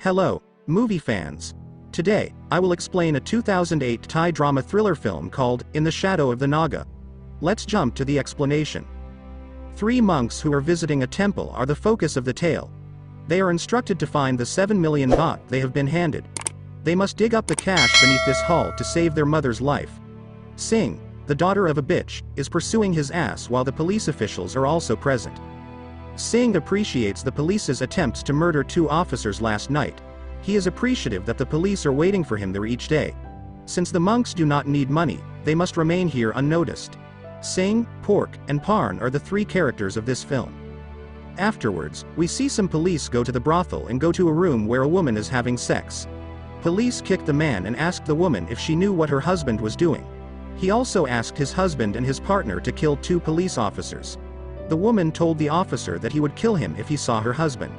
Hello, movie fans. Today, I will explain a 2008 Thai drama thriller film called In the Shadow of the Naga. Let's jump to the explanation. Three monks who are visiting a temple are the focus of the tale. They are instructed to find the 7 million baht they have been handed. They must dig up the cash beneath this hall to save their mother's life. Singh, the daughter of a bitch, is pursuing his ass while the police officials are also present. Singh appreciates the police's attempts to murder 2 officers last night. He is appreciative that the police are waiting for him there each day. Since the monks do not need money, they must remain here unnoticed. Singh, Pork, and Parn are the 3 characters of this film. Afterwards, we see some police go to the brothel and go to a room where a woman is having sex. Police kick the man and ask the woman if she knew what her husband was doing. He also asked his husband and his partner to kill 2 police officers. The woman told the officer that he would kill him if he saw her husband.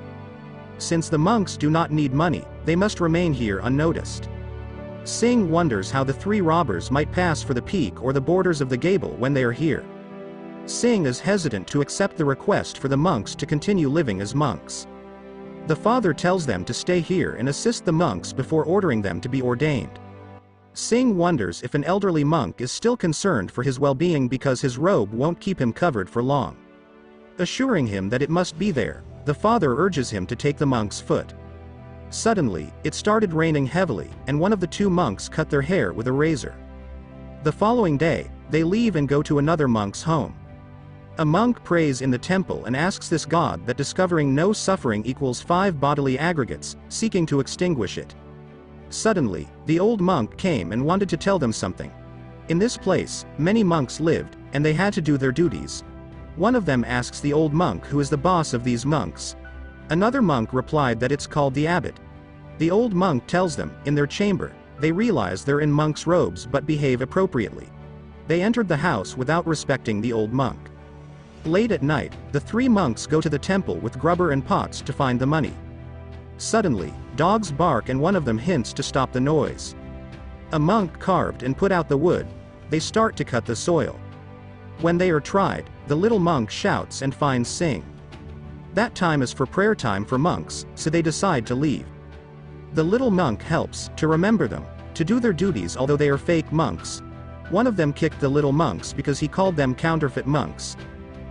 Since the monks do not need money, they must remain here unnoticed. Singh wonders how the 3 robbers might pass for the peak or the borders of the gable when they are here. Singh is hesitant to accept the request for the monks to continue living as monks. The father tells them to stay here and assist the monks before ordering them to be ordained. Singh wonders if an elderly monk is still concerned for his well-being because his robe won't keep him covered for long. Assuring him that it must be there, the father urges him to take the monk's foot. Suddenly, it started raining heavily, and one of the 2 monks cut their hair with a razor. The following day, they leave and go to another monk's home. A monk prays in the temple and asks this god that discovering no suffering equals 5 bodily aggregates, seeking to extinguish it. Suddenly, the old monk came and wanted to tell them something. In this place, many monks lived, and they had to do their duties. One of them asks the old monk who is the boss of these monks. Another monk replied that it's called the abbot. The old monk tells them, in their chamber, they realize they're in monks' robes but behave appropriately. They entered the house without respecting the old monk. Late at night, the 3 monks go to the temple with grubber and pots to find the money. Suddenly, dogs bark and one of them hints to stop the noise. A monk carved and put out the wood. They start to cut the soil. When they are tried, the little monk shouts and finds Singh. That time is for prayer time for monks, so they decide to leave. The little monk helps to remember them, to do their duties although they are fake monks. One of them kicked the little monks because he called them counterfeit monks.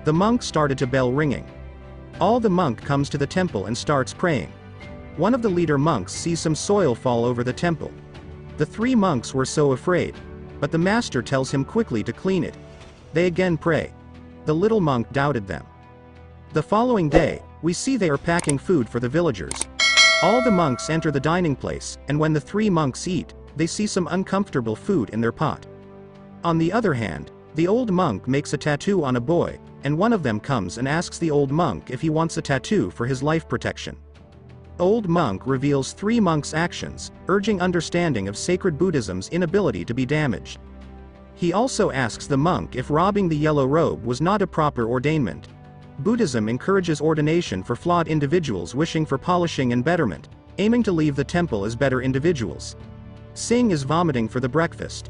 The monk started to bell ringing. All the monk comes to the temple and starts praying. One of the leader monks sees some soil fall over the temple. The 3 monks were so afraid, but the master tells him quickly to clean it. They again pray. The little monk doubted them. The following day, we see they are packing food for the villagers. All the monks enter the dining place, and when the 3 monks eat, they see some uncomfortable food in their pot. On the other hand, the old monk makes a tattoo on a boy, and one of them comes and asks the old monk if he wants a tattoo for his life protection. Old monk reveals 3 monks' actions, urging understanding of sacred Buddhism's inability to be damaged. He also asks the monk if robbing the yellow robe was not a proper ordainment. Buddhism encourages ordination for flawed individuals wishing for polishing and betterment, aiming to leave the temple as better individuals. Singh is vomiting for the breakfast.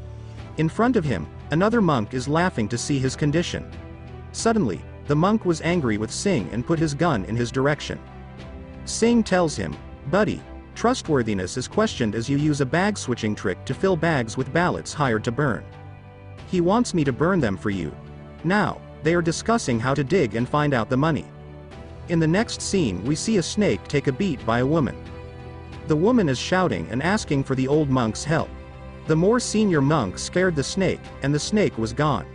In front of him, another monk is laughing to see his condition. Suddenly, the monk was angry with Singh and put his gun in his direction. Singh tells him, "Buddy, trustworthiness is questioned as you use a bag switching trick to fill bags with ballots hired to burn. He wants me to burn them for you." Now, they are discussing how to dig and find out the money. In the next scene we see a snake take a beat by a woman. The woman is shouting and asking for the old monk's help. The more senior monk scared the snake, and the snake was gone.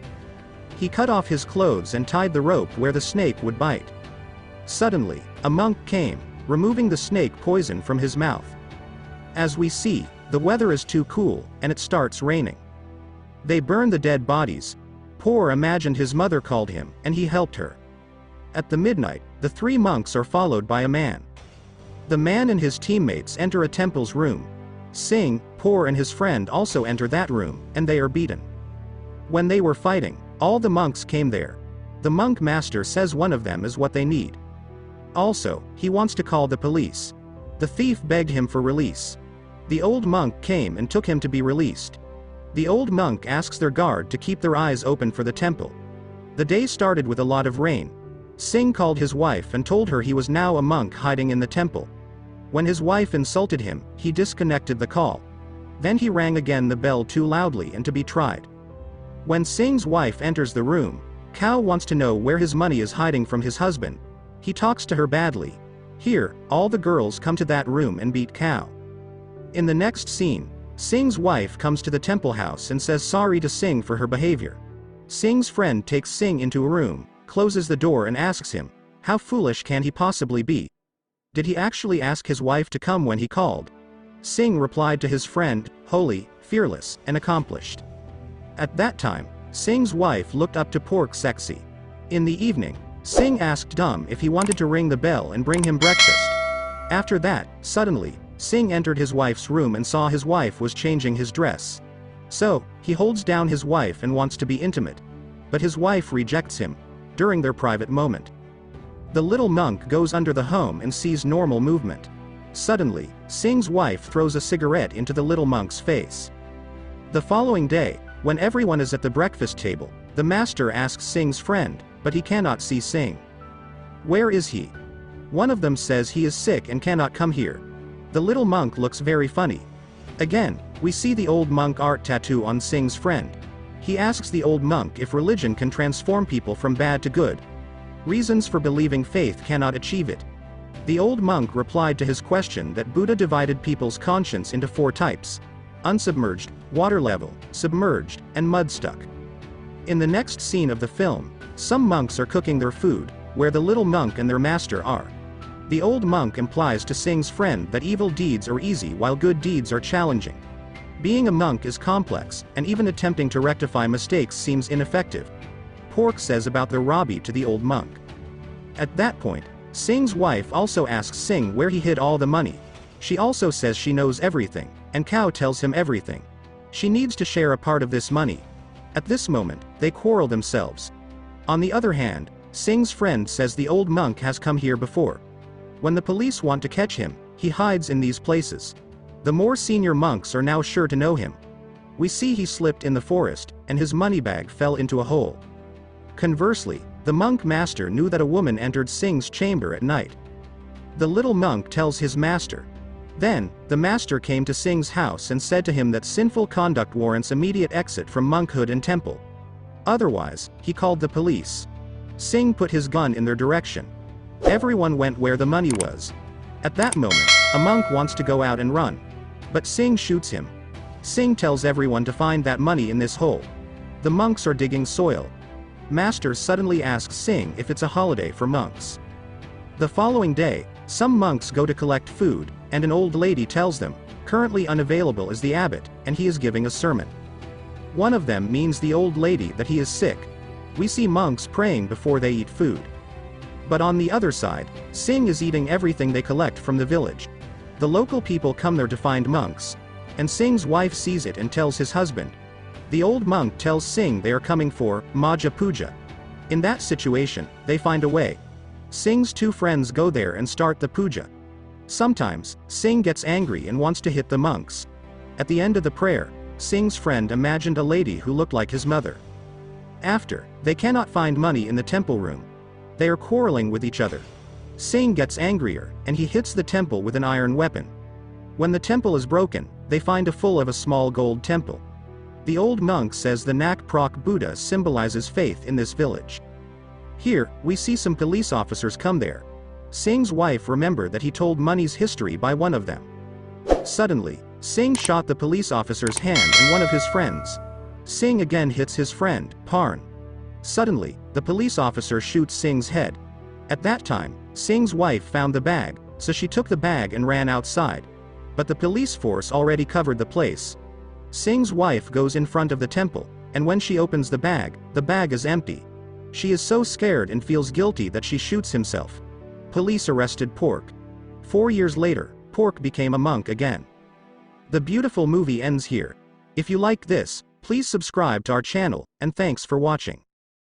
He cut off his clothes and tied the rope where the snake would bite. Suddenly, a monk came, removing the snake poison from his mouth. As we see, the weather is too cool, and it starts raining. They burn the dead bodies. Poor imagined his mother called him, and he helped her. At the midnight, the 3 monks are followed by a man. The man and his teammates enter a temple's room. Singh, Poor and his friend also enter that room, and they are beaten. When they were fighting, all the monks came there. The monk master says one of them is what they need. Also, he wants to call the police. The thief begged him for release. The old monk came and took him to be released. The old monk asks their guard to keep their eyes open for the temple. The day started with a lot of rain. Singh called his wife and told her he was now a monk hiding in the temple. When his wife insulted him, he disconnected the call. Then he rang again the bell too loudly and to be tried. When Singh's wife enters the room, Kao wants to know where his money is hiding from his husband. He talks to her badly. Here, all the girls come to that room and beat Kao. In the next scene, Singh's wife comes to the temple house and says sorry to Singh for her behavior. Singh's friend takes Singh into a room, closes the door and asks him, how foolish can he possibly be? Did he actually ask his wife to come when he called? Singh replied to his friend, holy, fearless, and accomplished. At that time, Singh's wife looked up to Pork Sexy. In the evening, Singh asked Dum if he wanted to ring the bell and bring him breakfast. After that, suddenly, Singh entered his wife's room and saw his wife was changing his dress. So, he holds down his wife and wants to be intimate. But his wife rejects him, during their private moment. The little monk goes under the home and sees normal movement. Suddenly, Singh's wife throws a cigarette into the little monk's face. The following day, when everyone is at the breakfast table, the master asks Singh's friend, but he cannot see Singh. Where is he? One of them says he is sick and cannot come here. The little monk looks very funny. Again, we see the old monk art tattoo on Singh's friend. He asks the old monk if religion can transform people from bad to good. Reasons for believing faith cannot achieve it. The old monk replied to his question that Buddha divided people's conscience into 4 types: unsubmerged, water level, submerged, and mud stuck. In the next scene of the film, some monks are cooking their food, where the little monk and their master are. The old monk implies to Singh's friend that evil deeds are easy while good deeds are challenging. Being a monk is complex, and even attempting to rectify mistakes seems ineffective. Pork says about the Rabi to the old monk. At that point, Singh's wife also asks Singh where he hid all the money. She also says she knows everything, and Kao tells him everything. She needs to share a part of this money. At this moment, they quarrel themselves. On the other hand, Singh's friend says the old monk has come here before. When the police want to catch him, he hides in these places. The more senior monks are now sure to know him. We see he slipped in the forest, and his money bag fell into a hole. Conversely, the monk master knew that a woman entered Singh's chamber at night. The little monk tells his master. Then, the master came to Singh's house and said to him that sinful conduct warrants immediate exit from monkhood and temple. Otherwise, he called the police. Singh put his gun in their direction. Everyone went where the money was. At that moment, a monk wants to go out and run. But Singh shoots him. Singh tells everyone to find that money in this hole. The monks are digging soil. Master suddenly asks Singh if it's a holiday for monks. The following day, some monks go to collect food, and an old lady tells them, currently unavailable is the abbot, and he is giving a sermon. One of them means the old lady that he is sick. We see monks praying before they eat food. But on the other side, Singh is eating everything they collect from the village. The local people come there to find monks, and Singh's wife sees it and tells his husband. The old monk tells Singh they are coming for Maja Puja. In that situation, they find a way. Singh's 2 friends go there and start the puja. Sometimes, Singh gets angry and wants to hit the monks. At the end of the prayer, Singh's friend imagined a lady who looked like his mother. After, they cannot find money in the temple room. They are quarreling with each other. Singh gets angrier, and he hits the temple with an iron weapon. When the temple is broken, they find a full of a small gold temple. The old monk says the Nak Prok Buddha symbolizes faith in this village. Here, we see some police officers come there. Singh's wife remembered that he told money's history by one of them. Suddenly, Singh shot the police officer's hand and one of his friends. Singh again hits his friend, Parn. Suddenly, the police officer shoots Singh's head. At that time, Singh's wife found the bag, so she took the bag and ran outside. But the police force already covered the place. Singh's wife goes in front of the temple, and when she opens the bag is empty. She is so scared and feels guilty that she shoots himself. Police arrested Pork. 4 years later, Pork became a monk again. The beautiful movie ends here. If you like this, please subscribe to our channel, and thanks for watching.